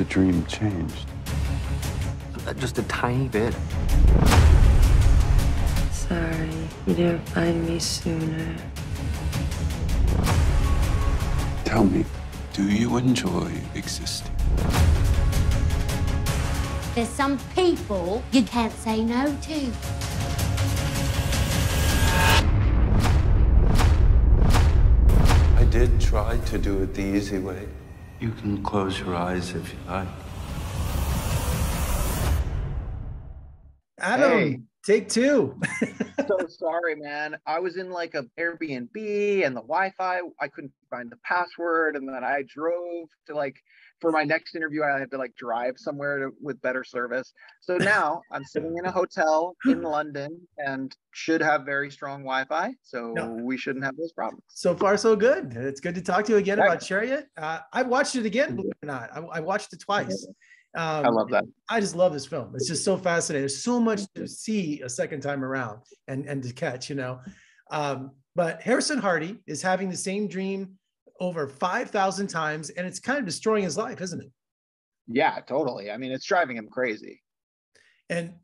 dream changed? Just a tiny bit. Sorry, you didn't find me sooner. Tell me, do you enjoy existing? There's some people you can't say no to. I did try to do it the easy way. You can close your eyes if you like. Adam, Hey. take two. So sorry, man. I was in like an Airbnb and the Wi-Fi, I couldn't find the password, and then I drove to for my next interview, I had to drive somewhere with better service. So now I'm sitting in a hotel in London and should have very strong Wi-Fi, so No. we shouldn't have those problems. So far, so good. It's good to talk to you again Right. about Chariot. I watched it again, believe it or not. I watched it twice. I love that. I just love this film. It's just so fascinating. There's so much to see a second time around and to catch, But Harrison Hardy is having the same dream over 5,000 times, and it's kind of destroying his life, isn't it? Yeah, totally. I mean, it's driving him crazy. And,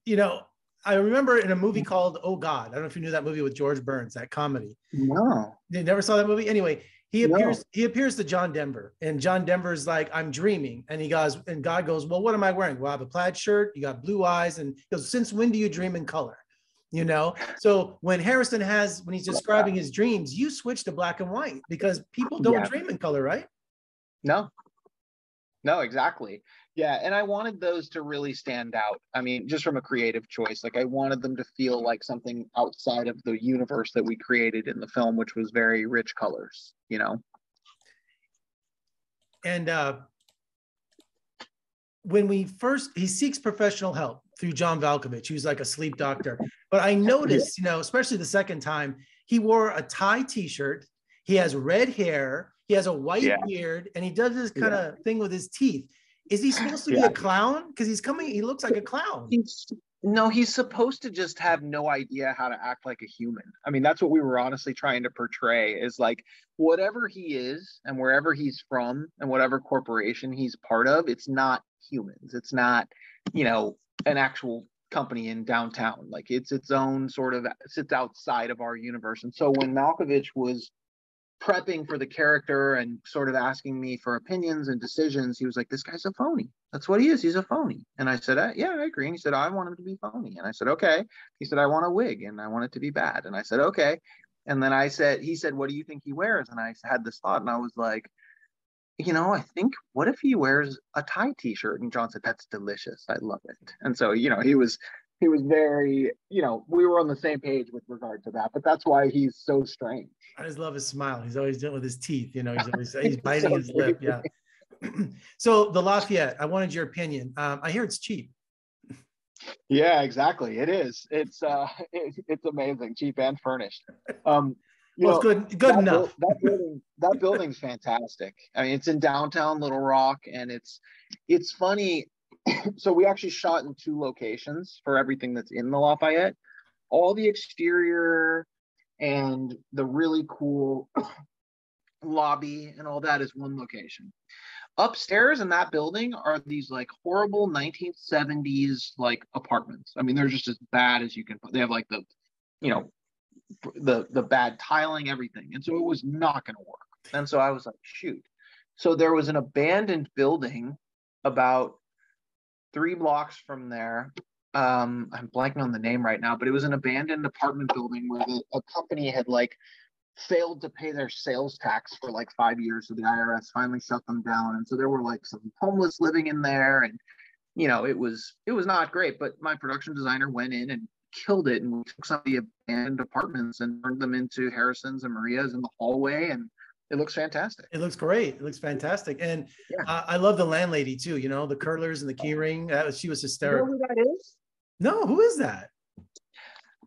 I remember in a movie called Oh God, I don't know if you knew that movie with George Burns, that comedy. No. You never saw that movie? Anyway, he No. appears to John Denver, and John Denver's like, I'm dreaming. And God goes, well, what am I wearing? Well, I have a plaid shirt, you got blue eyes. And he goes, since when do you dream in color? So when he's describing his dreams, you switch to black and white because people don't dream in color, right? No, exactly. Yeah. And I wanted those to really stand out. I mean, just from a creative choice, I wanted them to feel like something outside of the universe that we created in the film, which was very rich colors, And when he seeks professional help through John Malkovich, who's like a sleep doctor. But I noticed, especially the second time, he wore a tie t-shirt. He has red hair. He has a white beard, and he does this kind of thing with his teeth. Is he supposed to be a clown? Because he looks like a clown. He's supposed to just have no idea how to act like a human. I mean, that's what we were honestly trying to portray, is whatever he is and wherever he's from and whatever corporation he's part of, it's not humans. It's not, an actual company in downtown. It's its own sits outside of our universe. And so when Malkovich was prepping for the character and sort of asking me for opinions and decisions, he was like, this guy's a phony. That's what he is. He's a phony. And I said, yeah, I agree. And he said, I want him to be phony. And I said, okay. He said, I want a wig and I want it to be bad. And I said, okay. And then he said, what do you think he wears? And I had this thought, and I was like, I think, what if he wears a tie t-shirt? And John said, that's delicious. I love it. And so, he was very, we were on the same page with regard to that, but that's why he's so strange. I just love his smile. He's always doing it with his teeth. He's biting his lip. Yeah. So the Lafayette, I wanted your opinion. I hear it's cheap. Yeah, exactly. It is. It's amazing, cheap and furnished. It's good enough. That building's fantastic. I mean, it's in downtown Little Rock, and it's funny. So we actually shot in 2 locations for everything that's in the Lafayette. All the exterior and the really cool lobby and all that is one location. Upstairs in that building are these horrible 1970s apartments. I mean, they're just as bad as you can put. They have the bad tiling, everything. And so it was not going to work. And so I was like, shoot. So there was an abandoned building about 3 blocks from there. I'm blanking on the name right now, but it was an abandoned apartment building where a company had failed to pay their sales tax for 5 years. So the IRS finally shut them down. And so there were some homeless living in there, and it was not great, but my production designer went in and killed it, and we took some of the abandoned apartments and turned them into Harrison's and Maria's in the hallway, and it looks fantastic. It looks great. It looks fantastic. And I love the landlady too, the curlers and the key ring. She was hysterical. You know who that is? No, who is that?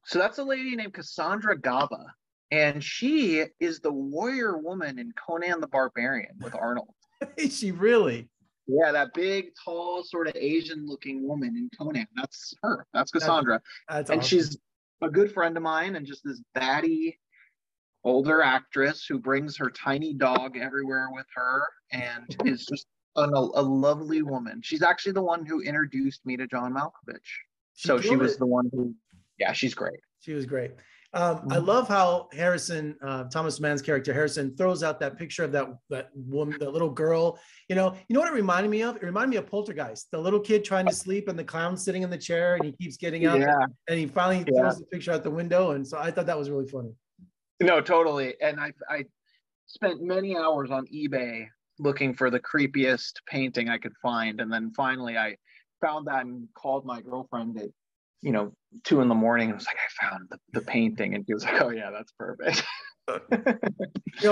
So that's a lady named Cassandra Gaba, and she is the warrior woman in Conan the Barbarian with Arnold. Is she really? Yeah, that big, tall, sort of Asian-looking woman in Conan. That's her. That's Cassandra. That's and awesome. She's a good friend of mine, and just this batty older actress who brings her tiny dog everywhere with her, and is just a lovely woman. She's actually the one who introduced me to John Malkovich. So she was the one who, yeah, she's great. She was great. I love how Harrison, Thomas Mann's character Harrison, throws out that picture of that woman, that little girl. You know what it reminded me of? It reminded me of Poltergeist, the little kid trying to sleep and the clown sitting in the chair, and he keeps getting up, and he finally throws the picture out the window. And so I thought that was really funny. No, totally. And I spent many hours on eBay looking for the creepiest painting I could find, and then finally I found that and called my girlfriend at 2 a.m. and I was like, I found the painting, and she was like, oh yeah, that's perfect.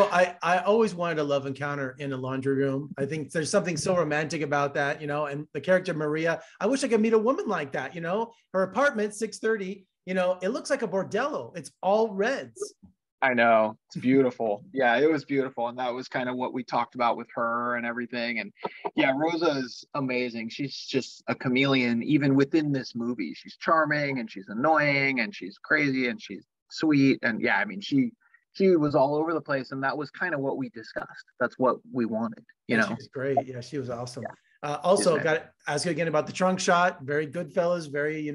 I always wanted a love encounter in a laundry room. I think there's something so romantic about that, and the character Maria, I wish I could meet a woman like that. Her apartment, 630, it looks like a bordello. It's all reds. I know, it's beautiful. Yeah, it was beautiful, and that was kind of what we talked about with her and everything. And yeah, Rosa is amazing. She's just a chameleon even within this movie. She's charming, and she's annoying, and she's crazy, and she's sweet. And yeah, I mean, she was all over the place, and that was kind of what we discussed. That's what we wanted. She was great. Yeah, she was awesome. Also, got to ask you again about the trunk shot. Very Goodfellas, very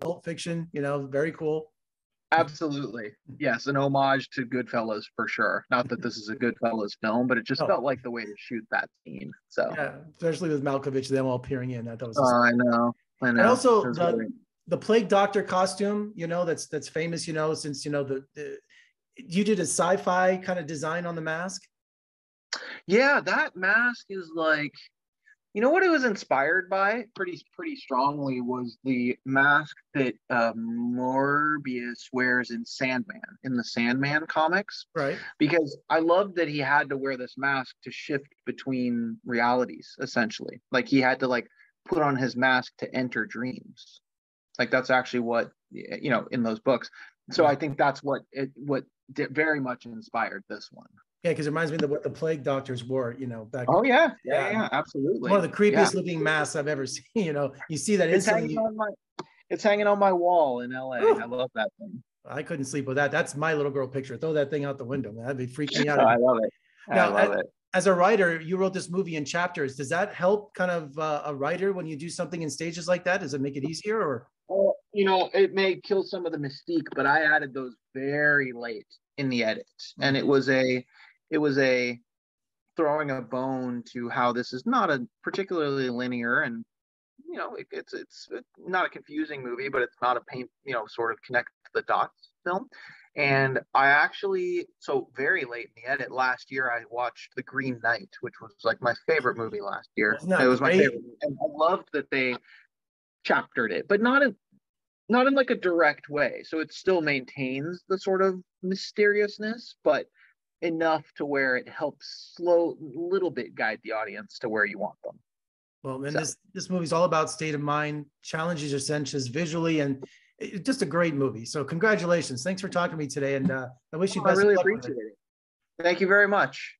Pulp Fiction. Very cool. Absolutely. Yes, an homage to Goodfellas for sure. Not that this is a Goodfellas film, but it just felt like the way to shoot that scene. So yeah, especially with Malkovich, them all appearing in. I thought it was I know. And also the plague doctor costume, that's famous, since you did a sci-fi kind of design on the mask. Yeah, that mask is like, what it was inspired by pretty strongly was the mask that Morbius wears in the Sandman comics. Right. Because I loved that he had to wear this mask to shift between realities, essentially. Like he had to put on his mask to enter dreams. Like that's actually what, in those books. So I think that's what very much inspired this one. Yeah, because it reminds me of what the plague doctors wore, back. Oh yeah, absolutely. One of the creepiest looking masks I've ever seen. You see that instantly. It's hanging on my wall in LA. Ooh. I love that thing. I couldn't sleep with that. That's my little girl picture. Throw that thing out the window, man. That'd be freaking me out. Oh, I love it. Now, I love it. As a writer, you wrote this movie in chapters. Does that help kind of a writer when you do something in stages like that? Does it make it easier, or? Well, it may kill some of the mystique, but I added those very late in the edit, and it was a throwing a bone to how this is not a particularly linear, and it's not a confusing movie, but it's not a pain, sort of connect to the dots film. And I actually, so very late in the edit last year, I watched The Green Knight, which was like my favorite movie last year. It was my favorite, and I loved that they chaptered it, but not in like a direct way. So it still maintains the sort of mysteriousness, but enough to where it helps little bit guide the audience to where you want them. Well, and this movie's all about state of mind, challenges your senses visually, and it's just a great movie. So congratulations. Thanks for talking to me today. And I wish you best. I really appreciate it. Thank you very much.